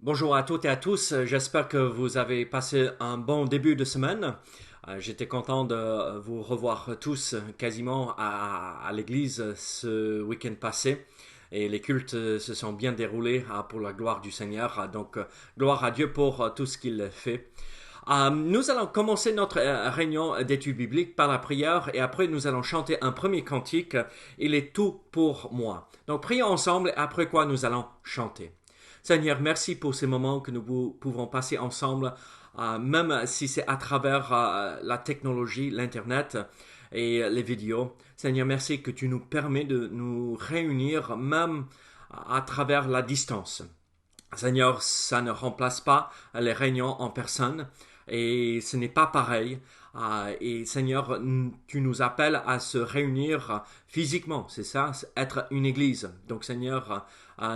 Bonjour à toutes et à tous, j'espère que vous avez passé un bon début de semaine. J'étais content de vous revoir tous quasiment à l'église ce week-end passé et les cultes se sont bien déroulés pour la gloire du Seigneur. Donc gloire à Dieu pour tout ce qu'il fait. Nous allons commencer notre réunion d'études bibliques par la prière et après nous allons chanter un premier cantique. Il est tout pour moi. Donc prions ensemble après quoi nous allons chanter. Seigneur, merci pour ces moments que nous pouvons passer ensemble, même si c'est à travers la technologie, l'Internet et les vidéos. Seigneur, merci que tu nous permets de nous réunir même à travers la distance. Seigneur, ça ne remplace pas les réunions en personne et ce n'est pas pareil. Et Seigneur, tu nous appelles à se réunir physiquement, c'est ça, être une église. Donc Seigneur,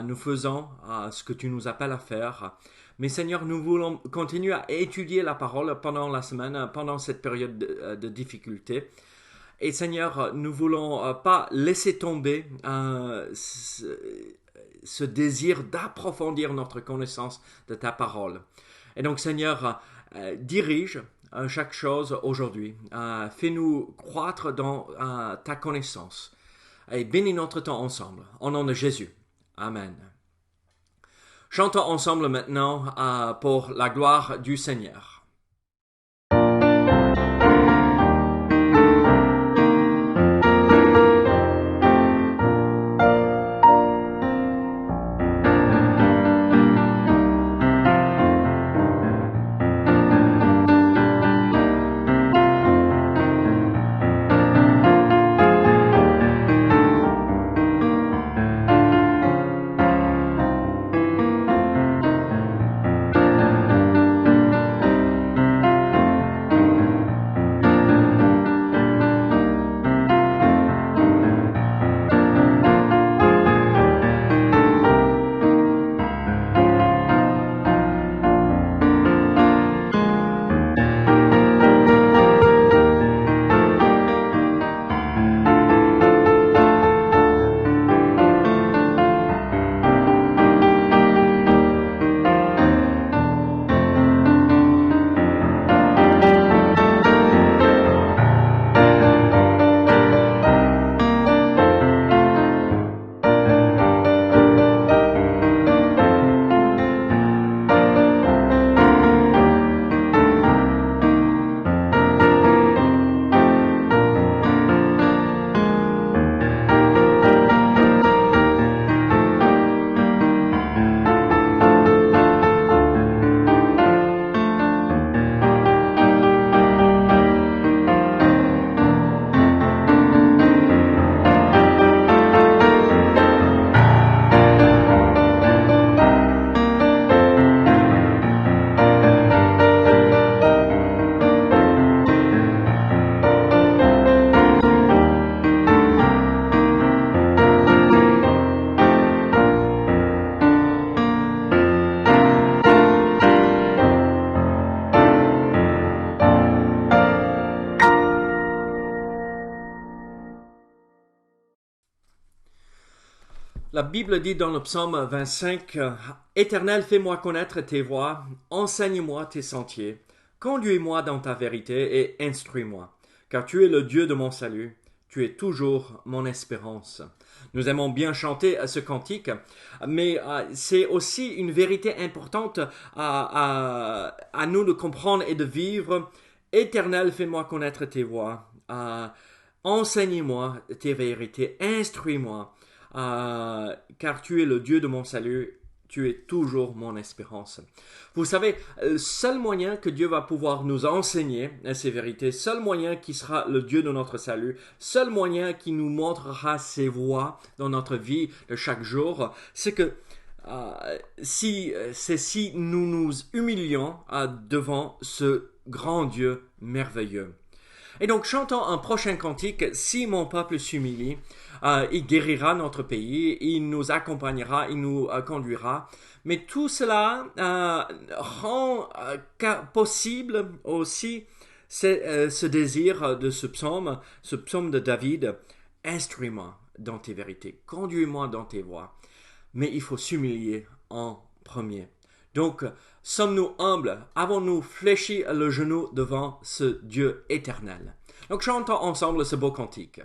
nous faisons ce que tu nous appelles à faire. Mais Seigneur, nous voulons continuer à étudier la parole pendant la semaine, pendant cette période de difficulté. Et Seigneur, nous voulons pas laisser tomber ce désir d'approfondir notre connaissance de ta parole. Et donc, Seigneur, dirige chaque chose aujourd'hui. Fais-nous croître dans ta connaissance. Et bénis notre temps ensemble. Au nom de Jésus. Amen. Chantons ensemble maintenant pour la gloire du Seigneur. La Bible dit dans le psaume 25, Éternel, fais-moi connaître tes voies, enseigne-moi tes sentiers, conduis-moi dans ta vérité et instruis-moi, car tu es le Dieu de mon salut, tu es toujours mon espérance. Nous aimons bien chanter ce cantique, mais c'est aussi une vérité importante à nous de comprendre et de vivre. Éternel, fais-moi connaître tes voies, enseigne-moi tes vérités, instruis-moi. Car tu es le Dieu de mon salut, tu es toujours mon espérance. Vous savez, le seul moyen que Dieu va pouvoir nous enseigner ces vérités, seul moyen qui sera le Dieu de notre salut, seul moyen qui nous montrera ses voies dans notre vie de chaque jour, c'est que si nous nous humilions devant ce grand Dieu merveilleux. Et donc chantons un prochain cantique, si mon peuple s'humilie, il guérira notre pays, il nous accompagnera, il nous conduira. Mais tout cela rend possible aussi ce désir de ce psaume de David, instruis-moi dans tes vérités, conduis-moi dans tes voies. Mais il faut s'humilier en premier. Donc, sommes-nous humbles? Avons-nous fléchi le genou devant ce Dieu éternel? Donc, chantons ensemble ce beau cantique.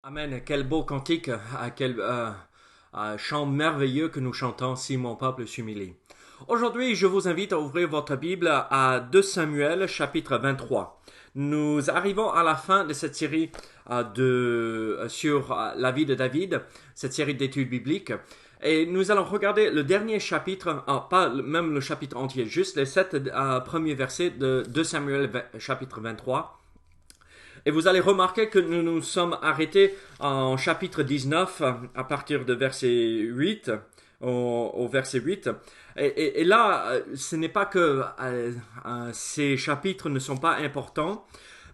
Amen. Quel beau cantique, quel chant merveilleux que nous chantons si mon peuple s'humilie. Aujourd'hui, je vous invite à ouvrir votre Bible à 2 Samuel, chapitre 23. Nous arrivons à la fin de cette série sur la vie de David, cette série d'études bibliques. Et nous allons regarder le dernier chapitre, pas même le chapitre entier, juste les 7 premiers versets de 2 Samuel chapitre 23. Et vous allez remarquer que nous nous sommes arrêtés en chapitre 19 à partir de verset 8 au verset 8. Et là, ce n'est pas que ces chapitres ne sont pas importants,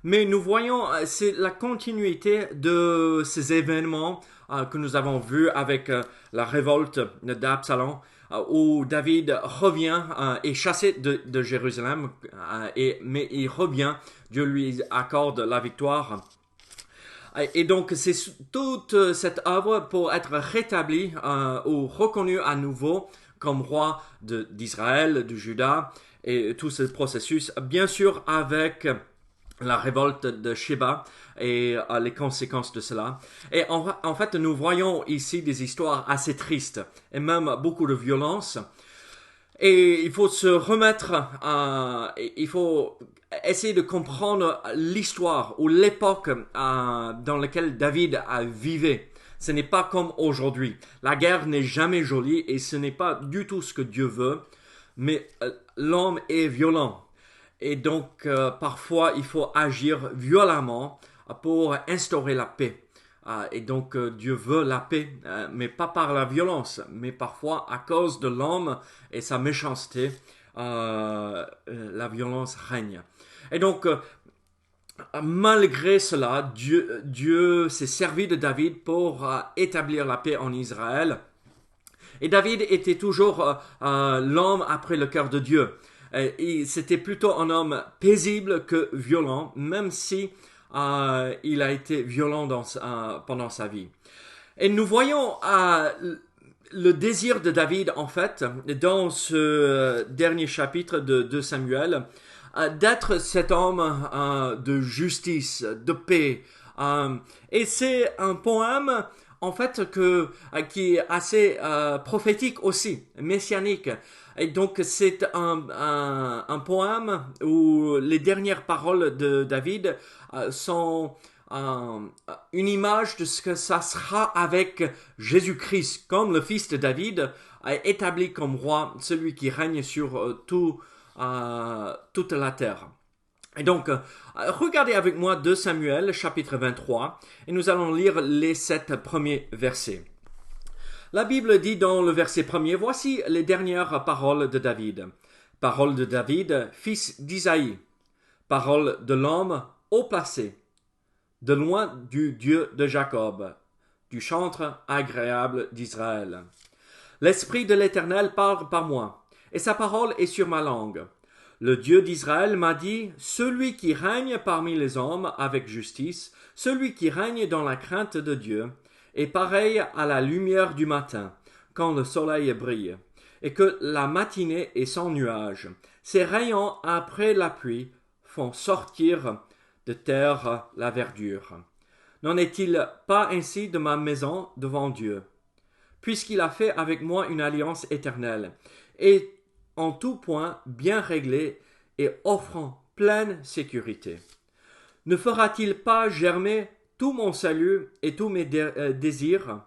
mais nous voyons, c'est la continuité de ces événements que nous avons vus avec la révolte d'Absalom, où David revient, est chassé de Jérusalem, mais il revient, Dieu lui accorde la victoire. Et donc c'est toute cette œuvre pour être rétabli ou reconnu à nouveau comme roi d'Israël, de Juda, et tout ce processus, bien sûr avec la révolte de Sheba et les conséquences de cela. Et en fait, nous voyons ici des histoires assez tristes et même beaucoup de violence. Et il faut se remettre, il faut essayer de comprendre l'histoire ou l'époque dans laquelle David a vécu. Ce n'est pas comme aujourd'hui. La guerre n'est jamais jolie et ce n'est pas du tout ce que Dieu veut. Mais l'homme est violent. Et donc, parfois, il faut agir violemment pour instaurer la paix. Et donc, Dieu veut la paix, mais pas par la violence, mais parfois à cause de l'homme et sa méchanceté, la violence règne. Et donc, malgré cela, Dieu s'est servi de David pour établir la paix en Israël. Et David était toujours l'homme après le cœur de Dieu. C'était plutôt un homme paisible que violent, même si il a été violent pendant sa vie. Et nous voyons le désir de David, en fait, dans ce dernier chapitre de 2 Samuel, d'être cet homme de justice, de paix. Et c'est un poème, en fait, qui est assez prophétique aussi, messianique. Et donc, c'est un poème où les dernières paroles de David sont une image de ce que ça sera avec Jésus-Christ, comme le fils de David, établi comme roi, celui qui règne sur toute la terre. Et donc, regardez avec moi 2 Samuel, chapitre 23, et nous allons lire les 7 premiers versets. La Bible dit dans le verset 1er, voici les dernières paroles de David. Paroles de David, fils d'Isaïe. Paroles de l'homme haut placé, de loin du Dieu de Jacob, du chantre agréable d'Israël. L'Esprit de l'Éternel parle par moi, et sa parole est sur ma langue. Le Dieu d'Israël m'a dit, celui qui règne parmi les hommes avec justice, celui qui règne dans la crainte de Dieu, est pareille à la lumière du matin, quand le soleil brille, et que la matinée est sans nuage. Ses rayons, après la pluie, font sortir de terre la verdure. N'en est-il pas ainsi de ma maison devant Dieu, puisqu'il a fait avec moi une alliance éternelle, et en tout point bien réglée et offrant pleine sécurité? Ne fera-t-il pas germer tout mon salut et tous mes désirs?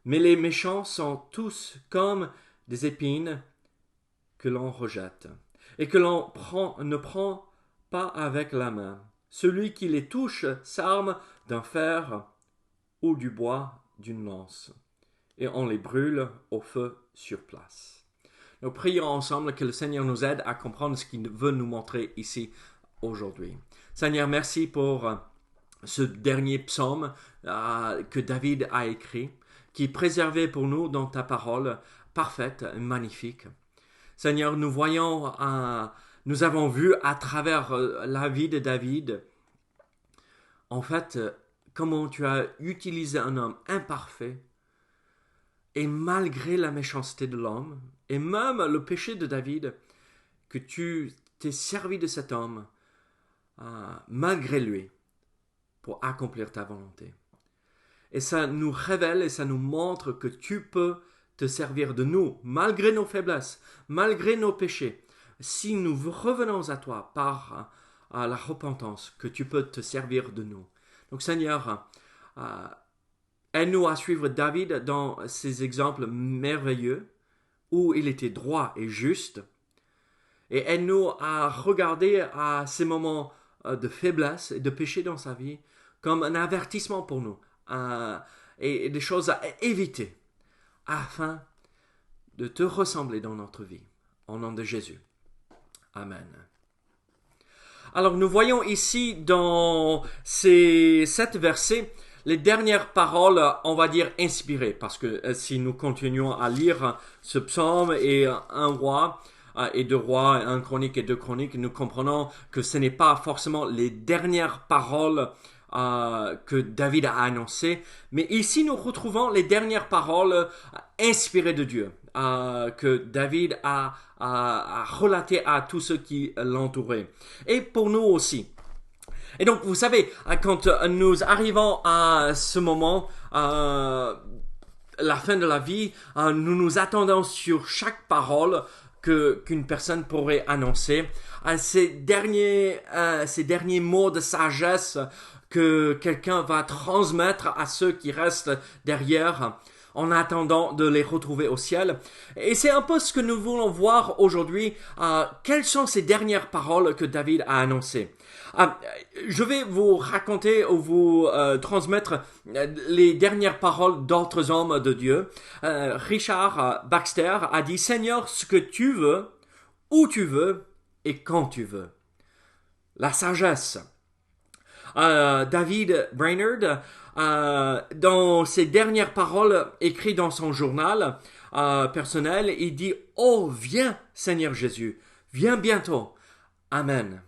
Mais les méchants sont tous comme des épines que l'on rejette, et que l'on ne prend pas avec la main. Celui qui les touche s'arme d'un fer ou du bois d'une lance, et on les brûle au feu sur place. Nous prions ensemble que le Seigneur nous aide à comprendre ce qu'il veut nous montrer ici aujourd'hui. Seigneur, merci pour ce dernier psaume que David a écrit, qui est préservé pour nous dans ta parole parfaite, magnifique. Seigneur, nous avons vu à travers la vie de David, en fait, comment tu as utilisé un homme imparfait, et malgré la méchanceté de l'homme, et même le péché de David, que tu t'es servi de cet homme, malgré lui, pour accomplir ta volonté. Et ça nous révèle et ça nous montre que tu peux te servir de nous, malgré nos faiblesses, malgré nos péchés. Si nous revenons à toi par la repentance, que tu peux te servir de nous. Donc Seigneur, aide-nous à suivre David dans ces exemples merveilleux, où il était droit et juste, et aide-nous à regarder à ces moments de faiblesse et de péché dans sa vie comme un avertissement pour nous, et des choses à éviter, afin de te ressembler dans notre vie. Au nom de Jésus. Amen. Alors nous voyons ici dans ces 7 versets les dernières paroles, on va dire, inspirées, parce que si nous continuons à lire ce psaume et un roi et 2 rois, un chronique et 2 chroniques, nous comprenons que ce n'est pas forcément les dernières paroles que David a annoncées, mais ici nous retrouvons les dernières paroles inspirées de Dieu, que David a relatées à tous ceux qui l'entouraient, et pour nous aussi. Et donc, vous savez, quand nous arrivons à ce moment, la fin de la vie, nous nous attendons sur chaque parole qu'une personne pourrait annoncer, ces derniers mots de sagesse que quelqu'un va transmettre à ceux qui restent derrière, en attendant de les retrouver au ciel. Et c'est un peu ce que nous voulons voir aujourd'hui. Quelles sont ces dernières paroles que David a annoncées? Je vais vous raconter ou vous transmettre les dernières paroles d'autres hommes de Dieu. Richard Baxter a dit: Seigneur, ce que tu veux, où tu veux et quand tu veux. La sagesse. David Brainerd, dans ses dernières paroles écrites dans son journal personnel, il dit: Oh, viens, Seigneur Jésus, viens bientôt. Amen.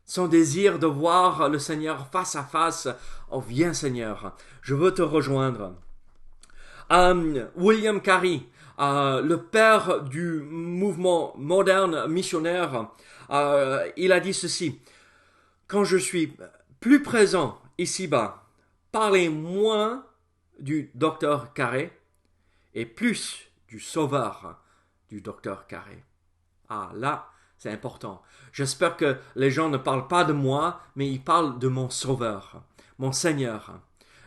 Son désir de voir le Seigneur face à face. Oh, viens, Seigneur, je veux te rejoindre. William Carey, le père du mouvement moderne missionnaire, il a dit ceci: Quand je suis plus présent ici-bas, parlez moins du docteur Carré et plus du sauveur du docteur Carré. Là, c'est important. J'espère que les gens ne parlent pas de moi, mais ils parlent de mon sauveur, mon Seigneur,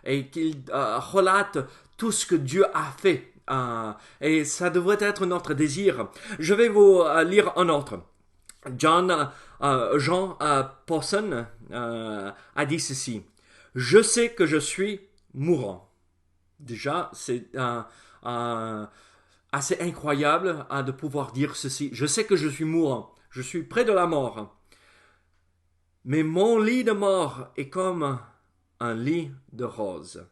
et qu'ils relatent tout ce que Dieu a fait. Et ça devrait être notre désir. Je vais vous lire un autre. Jean Pawson a dit ceci: Je sais que je suis mourant. Déjà, c'est assez incroyable de pouvoir dire ceci. Je sais que je suis mourant. Je suis près de la mort. Mais mon lit de mort est comme un lit de roses.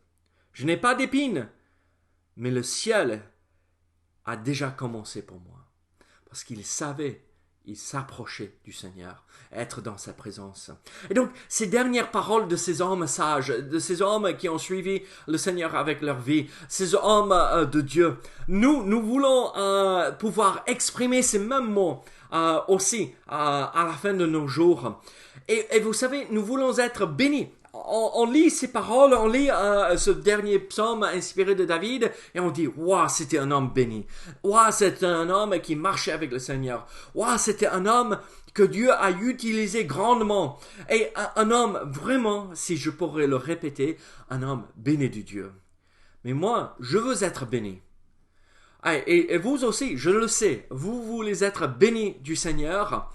Je n'ai pas d'épines, mais le ciel a déjà commencé pour moi. Parce qu'il savait, il s'approchait du Seigneur, être dans sa présence. Et donc, ces dernières paroles de ces hommes sages, de ces hommes qui ont suivi le Seigneur avec leur vie, ces hommes de Dieu, nous voulons pouvoir exprimer ces mêmes mots aussi à la fin de nos jours. Et vous savez, nous voulons être bénis. On lit ces paroles, on lit ce dernier psaume inspiré de David et on dit « Waouh, c'était un homme béni. Waouh, c'était un homme qui marchait avec le Seigneur. Waouh, c'était un homme que Dieu a utilisé grandement. Et un homme, vraiment, si je pourrais le répéter, un homme béni de Dieu. Mais moi, je veux être béni. Et vous aussi, je le sais, vous voulez être bénis du Seigneur.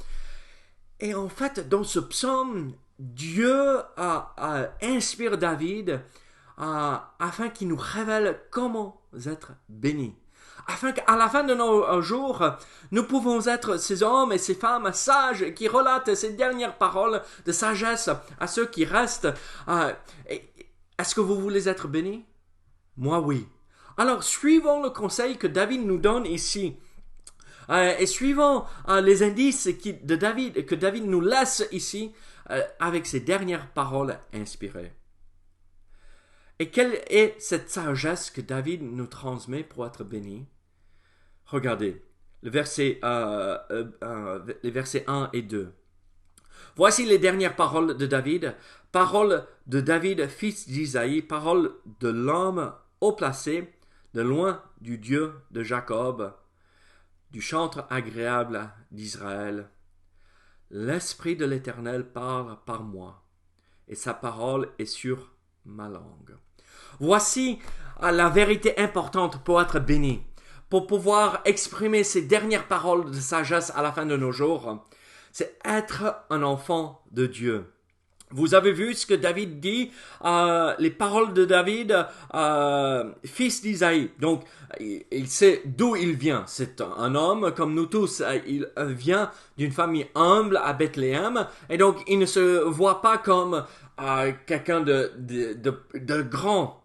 Et en fait, dans ce psaume, Dieu inspire David afin qu'il nous révèle comment être bénis. Afin qu'à la fin de nos jours, nous pouvons être ces hommes et ces femmes sages qui relatent ces dernières paroles de sagesse à ceux qui restent. Est-ce que vous voulez être bénis? Moi, oui. Alors, suivons le conseil que David nous donne ici. Et suivant les indices que David nous laisse ici avec ses dernières paroles inspirées. Et quelle est cette sagesse que David nous transmet pour être béni? Regardez, les versets 1 et 2. Voici les dernières paroles de David, paroles de David, fils d'Isaïe, paroles de l'homme haut placé, de loin du Dieu de Jacob, du chantre agréable d'Israël. L'Esprit de l'Éternel parle par moi, et sa parole est sur ma langue. Voici la vérité importante pour être béni, pour pouvoir exprimer ces dernières paroles de sagesse à la fin de nos jours. C'est être un enfant de Dieu. Vous avez vu ce que David dit, les paroles de David, fils d'Isaïe. Donc, il sait d'où il vient. C'est un homme comme nous tous. Il vient d'une famille humble à Bethléem. Et donc, il ne se voit pas comme quelqu'un de grand.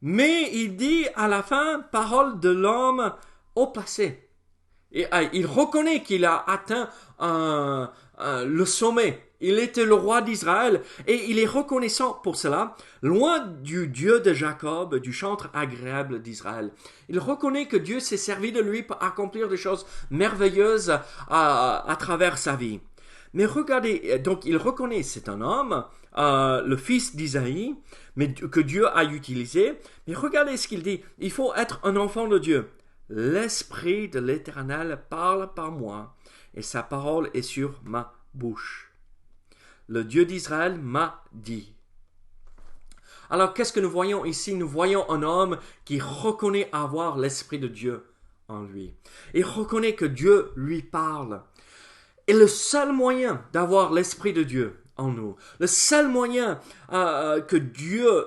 Mais il dit à la fin, parole de l'homme haut placé. Et il reconnaît qu'il a atteint le sommet. Il était le roi d'Israël et il est reconnaissant pour cela, loin du Dieu de Jacob, du chantre agréable d'Israël. Il reconnaît que Dieu s'est servi de lui pour accomplir des choses merveilleuses à travers sa vie. Mais regardez, donc il reconnaît c'est un homme, le fils d'Isaïe, mais que Dieu a utilisé. Mais regardez ce qu'il dit, il faut être un enfant de Dieu. L'Esprit de l'Éternel parle par moi et sa parole est sur ma bouche. Le Dieu d'Israël m'a dit. Alors, qu'est-ce que nous voyons ici? Nous voyons un homme qui reconnaît avoir l'Esprit de Dieu en lui. Il reconnaît que Dieu lui parle. Et le seul moyen d'avoir l'Esprit de Dieu en nous, le seul moyen que Dieu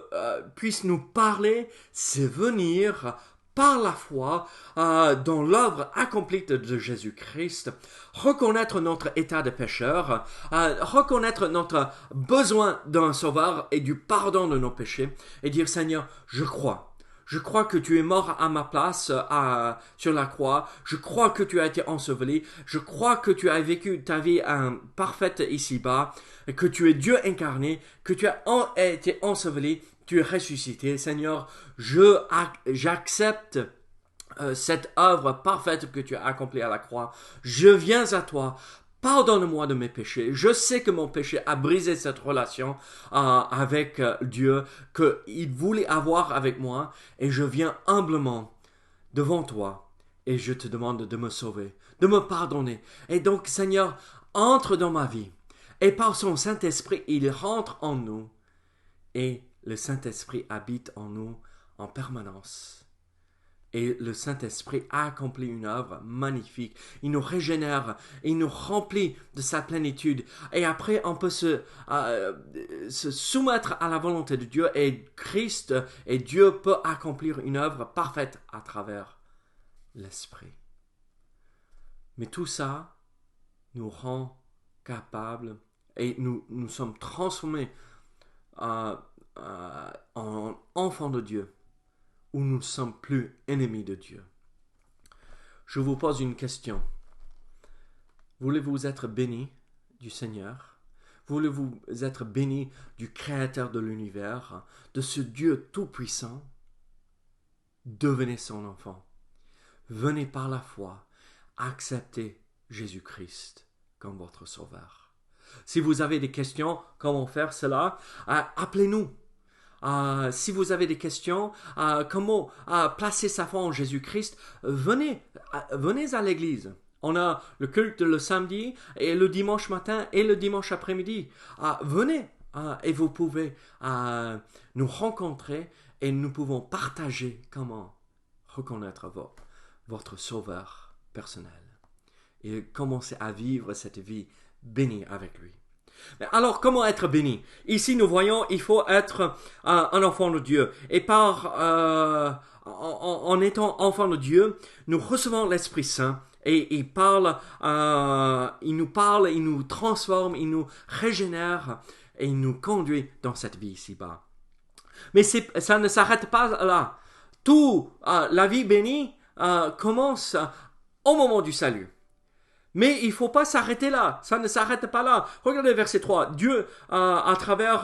puisse nous parler, c'est venir par la foi dans l'œuvre accomplie de Jésus-Christ, reconnaître notre état de pécheur, reconnaître notre besoin d'un sauveur et du pardon de nos péchés, et dire Seigneur, je crois. Je crois que tu es mort à ma place sur la croix. Je crois que tu as été enseveli. Je crois que tu as vécu ta vie parfaite ici-bas. Que tu es Dieu incarné. Que tu as été enseveli. Tu es ressuscité. Seigneur, j'accepte cette œuvre parfaite que tu as accomplie à la croix. Je viens à toi. Pardonne-moi de mes péchés. Je sais que mon péché a brisé cette relation avec Dieu qu'il voulait avoir avec moi et je viens humblement devant toi et je te demande de me sauver, de me pardonner. Et donc, Seigneur, entre dans ma vie et par son Saint-Esprit, il rentre en nous et le Saint-Esprit habite en nous en permanence. Et le Saint-Esprit a accompli une œuvre magnifique. Il nous régénère, il nous remplit de sa plénitude. Et après, on peut se soumettre à la volonté de Dieu et Christ et Dieu peut accomplir une œuvre parfaite à travers l'Esprit. Mais tout ça nous rend capables et nous sommes transformés en enfants de Dieu, où nous ne sommes plus ennemis de Dieu. Je vous pose une question. Voulez-vous être béni du Seigneur? Voulez-vous être béni du Créateur de l'univers, de ce Dieu tout-puissant? Devenez son enfant. Venez par la foi accepter Jésus-Christ comme votre sauveur. Si vous avez des questions, comment faire cela? Appelez-nous. Si vous avez des questions, comment placer sa foi en Jésus-Christ, venez à l'église. On a le culte le samedi et le dimanche matin et le dimanche après-midi. Venez et vous pouvez nous rencontrer et nous pouvons partager comment reconnaître votre sauveur personnel et commencer à vivre cette vie bénie avec lui. Mais alors, comment être béni? Ici, nous voyons, il faut être un enfant de Dieu. Et en étant enfant de Dieu, nous recevons l'Esprit Saint. Et il nous parle, il nous transforme, il nous régénère et il nous conduit dans cette vie ici-bas. Mais ça ne s'arrête pas là. La vie bénie commence au moment du salut. Mais il ne faut pas s'arrêter là. Ça ne s'arrête pas là. Regardez verset 3. Dieu, à travers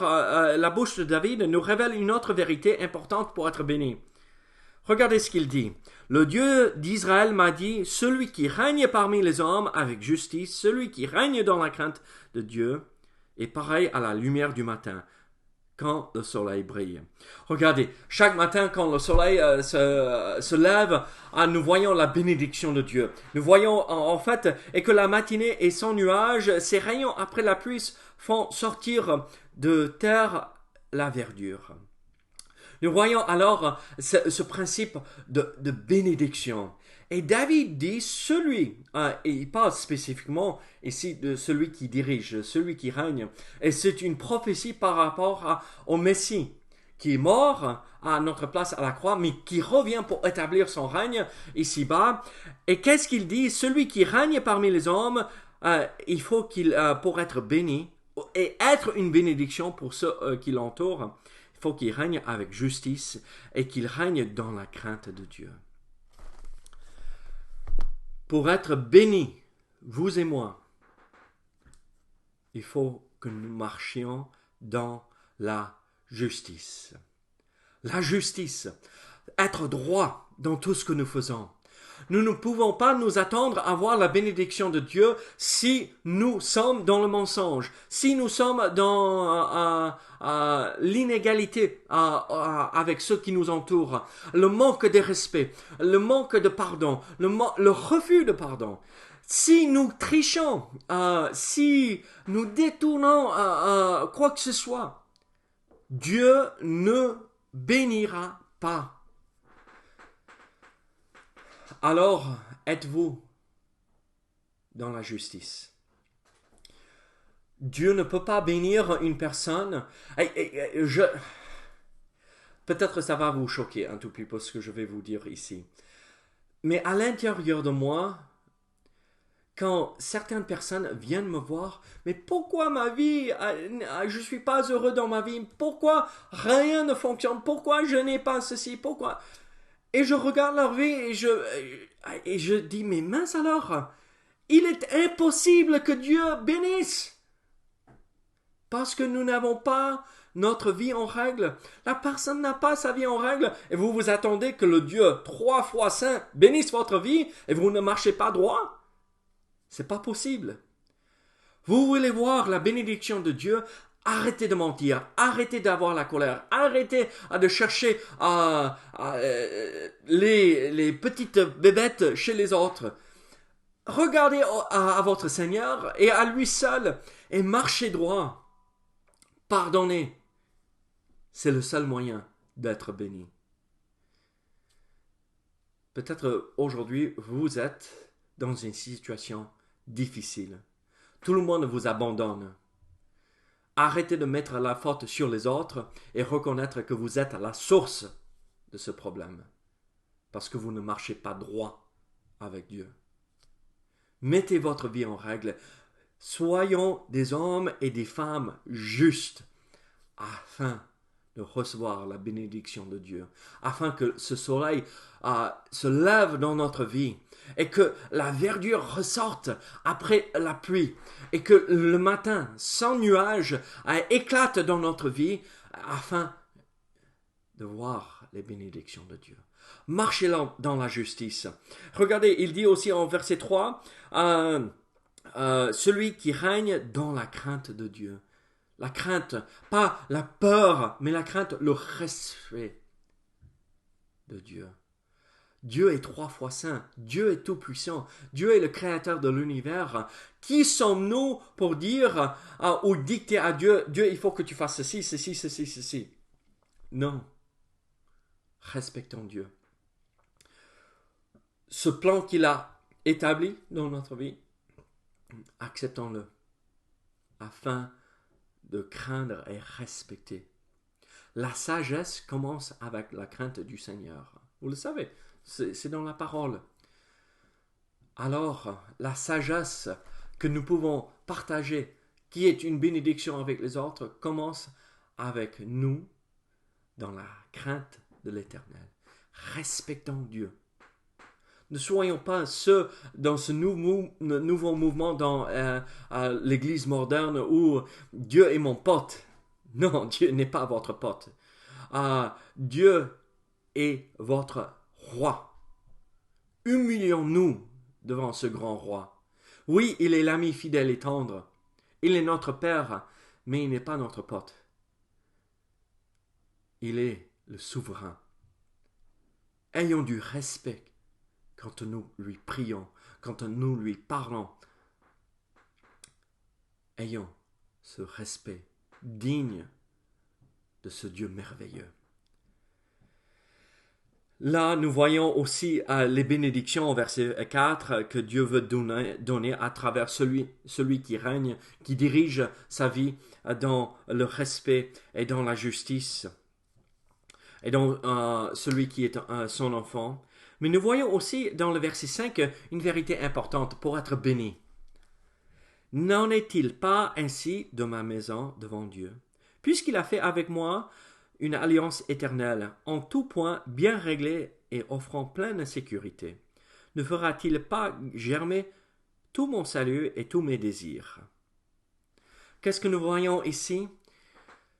la bouche de David, nous révèle une autre vérité importante pour être béni. Regardez ce qu'il dit. Le Dieu d'Israël m'a dit, celui qui règne parmi les hommes avec justice, celui qui règne dans la crainte de Dieu, est pareil à la lumière du matin, quand le soleil brille. Regardez, chaque matin quand le soleil se lève, nous voyons la bénédiction de Dieu. Nous voyons en fait et que la matinée est sans nuages, ses rayons après la pluie font sortir de terre la verdure. Nous voyons alors ce principe de bénédiction. Et David dit, et il parle spécifiquement ici de celui qui dirige, celui qui règne. Et c'est une prophétie par rapport au Messie, qui est mort à notre place à la croix, mais qui revient pour établir son règne ici-bas. Et qu'est-ce qu'il dit? Celui qui règne parmi les hommes, il faut pour être béni, et être une bénédiction pour ceux qui l'entourent, il faut qu'il règne avec justice et qu'il règne dans la crainte de Dieu. Pour être bénis, vous et moi, il faut que nous marchions dans la justice. La justice, être droit dans tout ce que nous faisons. Nous ne pouvons pas nous attendre à voir la bénédiction de Dieu si nous sommes dans le mensonge, si nous sommes dans l'inégalité avec ceux qui nous entourent, le manque de respect, le manque de pardon, le refus de pardon. Si nous trichons, si nous détournons quoi que ce soit, Dieu ne bénira pas. Alors, êtes-vous dans la justice? Dieu ne peut pas bénir une personne. Peut-être ça va vous choquer un tout petit peu ce que je vais vous dire ici. Mais à l'intérieur de moi, quand certaines personnes viennent me voir, mais pourquoi ma vie, je ne suis pas heureux dans ma vie, pourquoi rien ne fonctionne, pourquoi je n'ai pas ceci, pourquoi... Et je regarde leur vie et je dis, mais mince alors, il est impossible que Dieu bénisse. Parce que nous n'avons pas notre vie en règle. La personne n'a pas sa vie en règle. Et vous vous attendez que le Dieu 3 fois saint bénisse votre vie et vous ne marchez pas droit. C'est pas possible. Vous voulez voir la bénédiction de Dieu? Arrêtez de mentir, arrêtez d'avoir la colère, arrêtez de chercher les petites bébêtes chez les autres. Regardez à votre Seigneur et à lui seul et marchez droit. Pardonnez. C'est le seul moyen d'être béni. Peut-être aujourd'hui vous êtes dans une situation difficile. Tout le monde vous abandonne. Arrêtez de mettre la faute sur les autres et reconnaître que vous êtes à la source de ce problème. Parce que vous ne marchez pas droit avec Dieu. Mettez votre vie en règle. Soyons des hommes et des femmes justes afin de recevoir la bénédiction de Dieu. Afin que ce soleil se lève dans notre vie. et que la verdure ressorte après la pluie et que le matin, sans nuages, éclate dans notre vie afin de voir les bénédictions de Dieu. Marchez dans la justice. Regardez, il dit aussi en verset 3, celui qui règne dans la crainte de Dieu. La crainte, pas la peur, mais la crainte, le respect de Dieu. Dieu est 3 fois saint, Dieu est tout-puissant, Dieu est le créateur de l'univers. Qui sommes-nous pour dire ou dicter à Dieu, Dieu, il faut que tu fasses ceci, ceci, ceci, ceci. Non. Respectons Dieu. Ce plan qu'il a établi dans notre vie, acceptons-le afin de craindre et respecter. La sagesse commence avec la crainte du Seigneur. Vous le savez, c'est dans la parole. Alors, la sagesse que nous pouvons partager, qui est une bénédiction avec les autres, commence avec nous dans la crainte de l'Éternel. Respectons Dieu. Ne soyons pas ceux dans ce nouveau mouvement dans l'Église moderne où Dieu est mon pote. Non, Dieu n'est pas votre pote. Dieu est votre roi. Humilions-nous devant ce grand roi. Oui, il est l'ami fidèle et tendre. Il est notre Père, mais il n'est pas notre pote. Il est le souverain. Ayons du respect quand nous lui prions, quand nous lui parlons. Ayons ce respect digne de ce Dieu merveilleux. Là, nous voyons aussi les bénédictions au verset 4 que Dieu veut donner à travers celui qui règne, qui dirige sa vie dans le respect et dans la justice, et dans celui qui est son enfant. Mais nous voyons aussi dans le verset 5 une vérité importante pour être béni. N'en est-il pas ainsi de ma maison devant Dieu, puisqu'il a fait avec moi une alliance éternelle, en tout point bien réglée et offrant pleine sécurité. Ne fera-t-il pas germer tout mon salut et tous mes désirs? Qu'est-ce que nous voyons ici?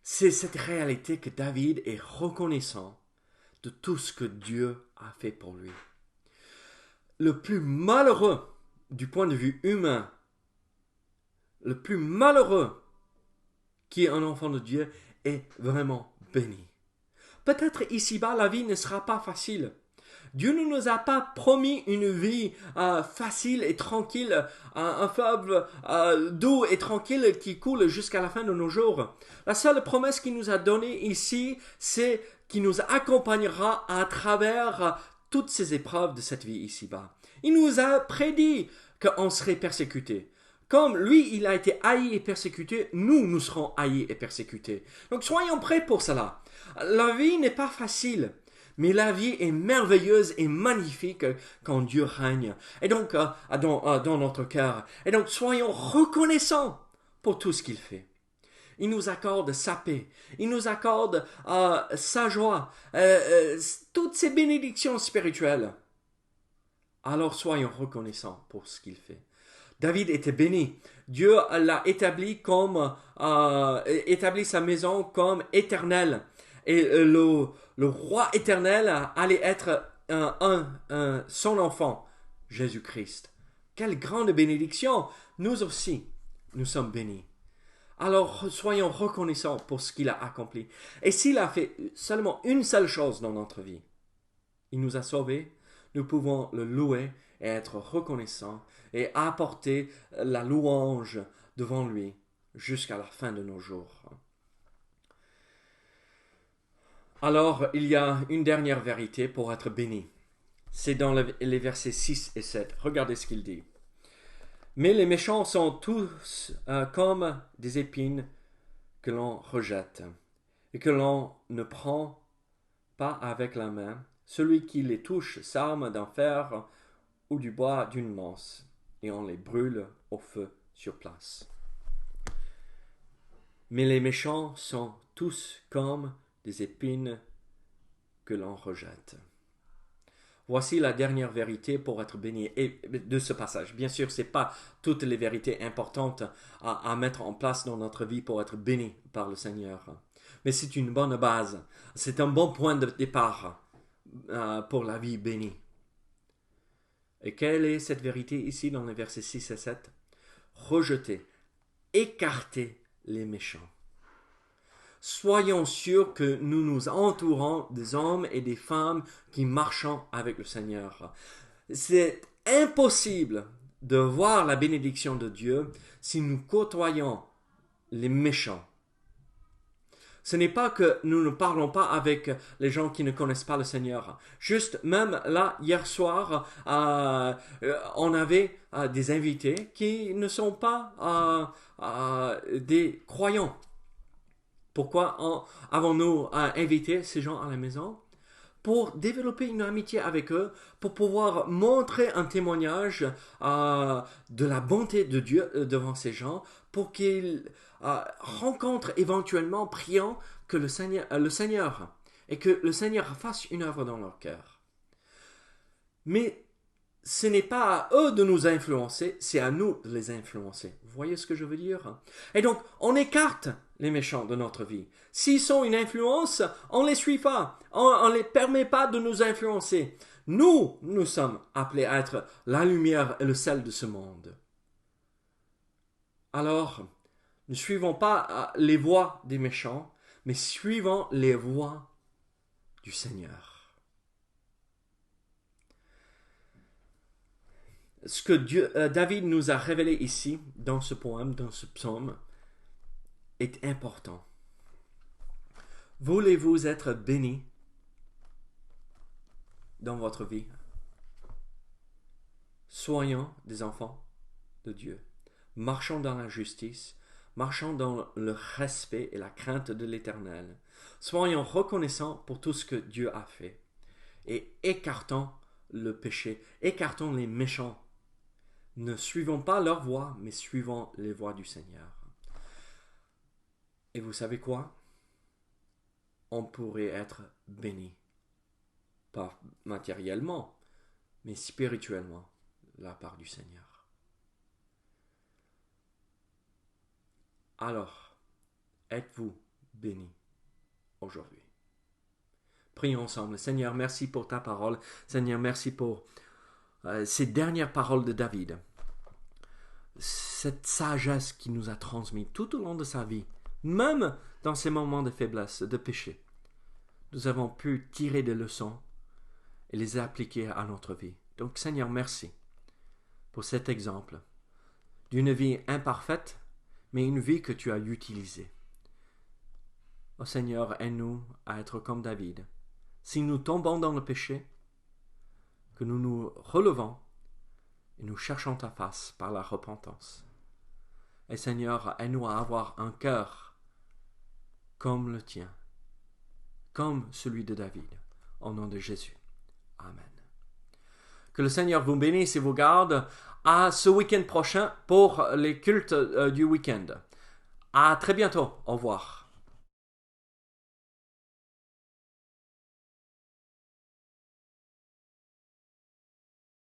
C'est cette réalité que David est reconnaissant de tout ce que Dieu a fait pour lui. Le plus malheureux du point de vue humain, le plus malheureux qui est un enfant de Dieu est vraiment béni. Peut-être ici-bas, la vie ne sera pas facile. Dieu ne nous a pas promis une vie facile et tranquille, un fleuve doux et tranquille qui coule jusqu'à la fin de nos jours. La seule promesse qu'il nous a donnée ici, c'est qu'il nous accompagnera à travers toutes ces épreuves de cette vie ici-bas. Il nous a prédit qu'on serait persécuté. Comme lui, il a été haï et persécuté, nous serons haïs et persécutés. Donc soyons prêts pour cela. La vie n'est pas facile, mais la vie est merveilleuse et magnifique quand Dieu règne. Et donc, dans notre cœur. Et donc, soyons reconnaissants pour tout ce qu'il fait. Il nous accorde sa paix. Il nous accorde sa joie. Toutes ces bénédictions spirituelles. Alors, soyons reconnaissants pour ce qu'il fait. David était béni. Dieu l'a établi sa maison comme éternelle. Et le roi éternel allait être son enfant, Jésus-Christ. Quelle grande bénédiction! Nous aussi, nous sommes bénis. Alors, soyons reconnaissants pour ce qu'il a accompli. Et s'il a fait seulement une seule chose dans notre vie, il nous a sauvés, nous pouvons le louer et être reconnaissants et apporter la louange devant lui jusqu'à la fin de nos jours. Alors, il y a une dernière vérité pour être béni. C'est dans les versets 6 et 7. Regardez ce qu'il dit. Mais les méchants sont tous comme des épines que l'on rejette et que l'on ne prend pas avec la main. Celui qui les touche s'arme d'un fer ou du bois d'une lance, et on les brûle au feu sur place. Mais les méchants sont tous comme des épines que l'on rejette. Voici la dernière vérité pour être béni de ce passage. Bien sûr, ce n'est pas toutes les vérités importantes à mettre en place dans notre vie pour être béni par le Seigneur. Mais c'est une bonne base. C'est un bon point de départ pour la vie bénie. Et quelle est cette vérité ici dans les versets 6 et 7? Rejetez, écartez les méchants. Soyons sûrs que nous nous entourons des hommes et des femmes qui marchent avec le Seigneur. C'est impossible de voir la bénédiction de Dieu si nous côtoyons les méchants. Ce n'est pas que nous ne parlons pas avec les gens qui ne connaissent pas le Seigneur. Juste, même là, hier soir, on avait des invités qui ne sont pas des croyants. Pourquoi avons-nous invité ces gens à la maison? Pour développer une amitié avec eux, pour pouvoir montrer un témoignage de la bonté de Dieu devant ces gens, pour qu'ils rencontrent éventuellement, priant que le Seigneur, et que le Seigneur fasse une œuvre dans leur cœur. Mais ce n'est pas à eux de nous influencer, c'est à nous de les influencer. Vous voyez ce que je veux dire? Et donc, on écarte les méchants de notre vie. S'ils sont une influence, on ne les suit pas. On ne les permet pas de nous influencer. Nous sommes appelés à être la lumière et le sel de ce monde. Alors, ne suivons pas les voies des méchants, mais suivons les voies du Seigneur. Ce que David nous a révélé ici, dans ce poème, dans ce psaume, est important. Voulez-vous être béni dans votre vie? Soyons des enfants de Dieu. Marchons dans la justice, marchons dans le respect et la crainte de l'Éternel. Soyons reconnaissants pour tout ce que Dieu a fait. Et écartons le péché, écartons les méchants. Ne suivons pas leur voie, mais suivons les voies du Seigneur. Et vous savez quoi? On pourrait être béni. Pas matériellement, mais spirituellement, de la part du Seigneur. Alors, êtes-vous béni aujourd'hui? Prions ensemble. Seigneur, merci pour ta parole. Seigneur, merci pour ces dernières paroles de David. Cette sagesse qu'il nous a transmise tout au long de sa vie, même dans ces moments de faiblesse, de péché. Nous avons pu tirer des leçons et les appliquer à notre vie. Donc, Seigneur, merci pour cet exemple d'une vie imparfaite, mais une vie que tu as utilisée. Oh Seigneur, aide-nous à être comme David. Si nous tombons dans le péché, que nous nous relevons et nous cherchons ta face par la repentance. Et Seigneur, aide-nous à avoir un cœur comme le tien, comme celui de David, au nom de Jésus. Amen. Que le Seigneur vous bénisse et vous garde à ce week-end prochain pour les cultes du week-end. À très bientôt. Au revoir.